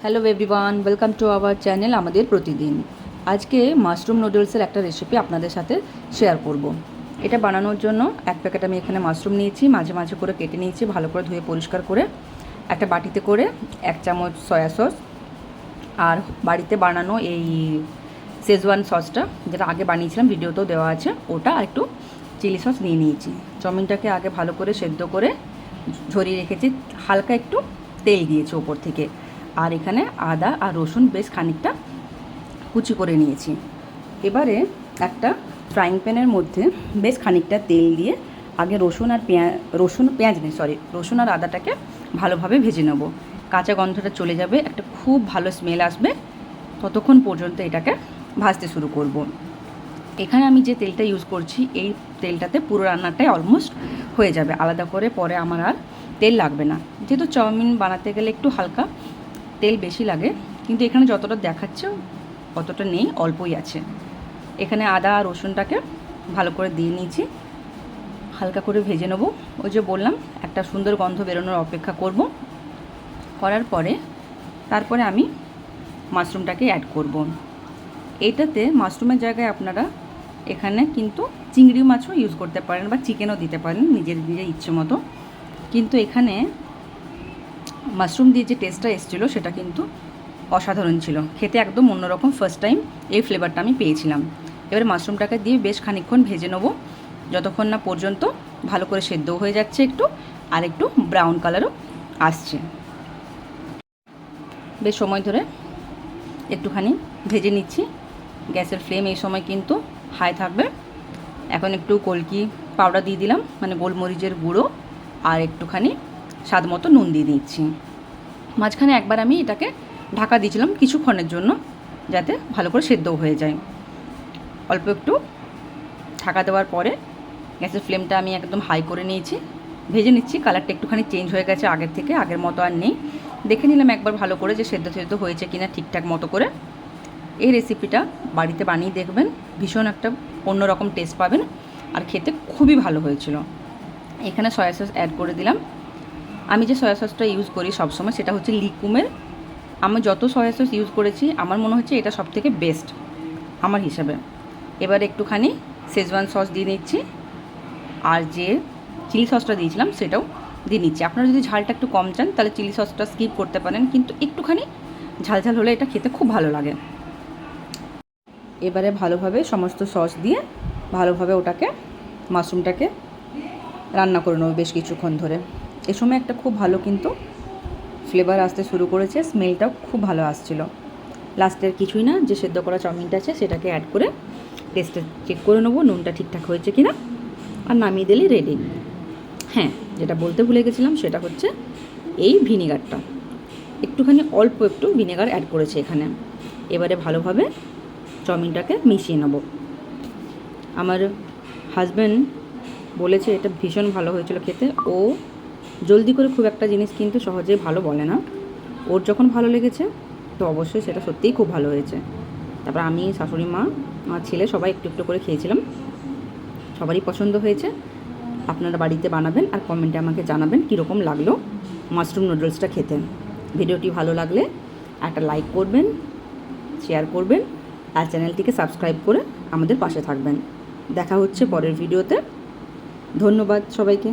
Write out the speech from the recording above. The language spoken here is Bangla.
Hello everyone, welcome to our channel আমাদের প্রতিদিন। আজকে মাশরুম নুডলসের একটা রেসিপি আপনাদের সাথে শেয়ার করব। এটা বানানোর জন্য এক প্যাকেট আমি এখানে মাশরুম নিয়েছি, মাঝে মাঝে করে কেটে নিয়েছি, ভালো করে ধুয়ে পরিষ্কার করে একটা বাটিতে করে 1 চামচ সয়া সস আর বাড়িতে বানানো এই শেজওয়ান সসটা যেটা আগে বানিয়েছিলাম, ভিডিওতেও দেওয়া আছে, ওটা আর একটু চিলি সস নিয়ে নিয়েছি। চাউমিনটাকে আগে ভালো করে সেদ্ধ করে ঝরিয়ে রেখেছি, হালকা একটু তেল দিয়েছি ওপর থেকে। আর এখানে আদা আর রসুন বেশ খানিকটা কুচি করে নিয়েছি। এবারে একটা ফ্রাইং প্যানের মধ্যে বেশ খানিকটা তেল দিয়ে আগে রসুন আর আদাটাকে ভালোভাবে ভেজে নেব। কাঁচা গন্ধটা চলে যাবে, একটা খুব ভালো স্মেল আসবে, ততক্ষণ পর্যন্ত এটাকে ভাজতে শুরু করব। এখানে আমি যে তেলটা ইউজ করছি, এই তেলটাতে পুরো রান্নাটাই অলমোস্ট হয়ে যাবে, আলাদা করে পরে আমার আর তেল লাগবে না। যেহেতু চাউমিন বানাতে গেলে একটু হালকা তেল বেশি লাগে, কিন্তু এখানে যতটা দেখাচ্ছে অতটা নেই, অল্পই আছে। এখানে আদা আর রসুনটাকে ভালো করে দিয়ে নিয়েছি, হালকা করে ভেজে নেব। ওই যে বললাম, একটা সুন্দর গন্ধ বেরোনোর অপেক্ষা করব। করার পরে তারপরে আমি মাশরুমটাকে অ্যাড করব। এইটাতে মাশরুমের জায়গায় আপনারা এখানে কিন্তু চিংড়ি মাছও ইউজ করতে পারেন বা চিকেনও দিতে পারেন নিজের ইচ্ছে মতো। কিন্তু এখানে মাশরুম দিয়ে যে টেস্টটা এসেছিলো সেটা কিন্তু অসাধারণ ছিল, খেতে একদম অন্যরকম। ফার্স্ট টাইম এই ফ্লেভারটা আমি পেয়েছিলাম। এবারে মাশরুমটাকে দিয়ে বেশ খানিকক্ষণ ভেজে নেবো, যতক্ষণ না পর্যন্ত ভালো করে সেদ্ধও হয়ে যাচ্ছে একটু, আর একটু ব্রাউন কালারও আসছে। বেশ সময় ধরে একটুখানি ভেজে নিচ্ছি। গ্যাসের ফ্লেম এই সময় কিন্তু হাই থাকবে। এখন একটু কলকি পাউডার দিয়ে দিলাম, মানে গোলমরিচের গুঁড়ো, আর একটুখানি স্বাদ মতো নুন দিয়ে দিচ্ছি। মাঝখানে একবার আমি এটাকে ঢাকা দিয়েছিলাম কিছুক্ষণের জন্য, যাতে ভালো করে সেদ্ধও হয়ে যায়। অল্প একটু ঢাকা দেওয়ার পরে গ্যাসের ফ্লেমটা আমি একদম হাই করে নিয়েছি, ভেজে নিচ্ছি। কালারটা একটুখানি চেঞ্জ হয়ে গেছে আগের থেকে, আগের মতো আর নেই। দেখে নিলাম একবার ভালো করে যে সেদ্ধ হয়েছে কিনা ঠিকঠাক মতো করে। এই রেসিপিটা বাড়িতে বানিয়ে দেখবেন, ভীষণ একটা অন্যরকম টেস্ট পাবেন, আর খেতে খুবই ভালো হয়েছিল। এখানে সয়া সস অ্যাড করে দিলাম। আমি যে সয়া সসটা ইউজ করি সবসময় সেটা হচ্ছে লিকুমের। আমি যত সয়া সস ইউজ করেছি আমার মনে হচ্ছে এটা সবথেকে বেস্ট আমার হিসাবে। এবার একটুখানি শেজওয়ান সস দিয়ে নিচ্ছি, আর যে চিলি সসটা দিয়েছিলাম সেটাও দিয়ে নিচ্ছি। আপনারা যদি ঝালটা একটু কম চান তাহলে চিলি সসটা স্কিপ করতে পারেন, কিন্তু একটুখানি ঝালঝাল হলে এটা খেতে খুব ভালো লাগে। এবারে ভালোভাবে সমস্ত সস দিয়ে ভালোভাবে ওটাকে মাশরুমটাকে রান্না করে নেবো বেশ কিছুক্ষণ ধরে। এ সময় একটা খুব ভালো কিন্তু ফ্লেভার আসতে শুরু করেছে, স্মেলটাও খুব ভালো আসছিল। লাস্টের কিছুই না, যে সেদ্ধ করা চাউমিনটা আছে সেটাকে অ্যাড করে টেস্টটা চেক করে নেবো নুনটা ঠিকঠাক হয়েছে কিনা, আর নামিয়ে দিলেই রেডি। হ্যাঁ, যেটা বলতে ভুলে গেছিলাম সেটা হচ্ছে এই ভিনেগারটা, একটুখানি অল্প একটু ভিনেগার অ্যাড করেছে এখানে। এবারে ভালোভাবে চাউমিনটাকে মিশিয়ে নেব। আমার হাজব্যান্ড বলেছে এটা ভীষণ ভালো হয়েছিল খেতে। ও জলদি করে খুব একটা জিনিস কিন্তু সহজেই ভালো বলে না, ওর যখন ভালো লেগেছে তো অবশ্যই সেটা সত্যিই খুব ভালো হয়েছে। তারপর আমি, শাশুড়ি মা, আমার ছেলে সবাই একটু একটু করে খেয়েছিলাম, সবারই পছন্দ হয়েছে। আপনারা বাড়িতে বানাবেন আর কমেন্টে আমাকে জানাবেন কীরকম লাগলো মাশরুম নুডলসটা খেতে। ভিডিওটি ভালো লাগলে একটা লাইক করবেন, শেয়ার করবেন, আর চ্যানেলটিকে সাবস্ক্রাইব করে আমাদের পাশে থাকবেন। দেখা হচ্ছে পরের ভিডিওতে। ধন্যবাদ সবাইকে।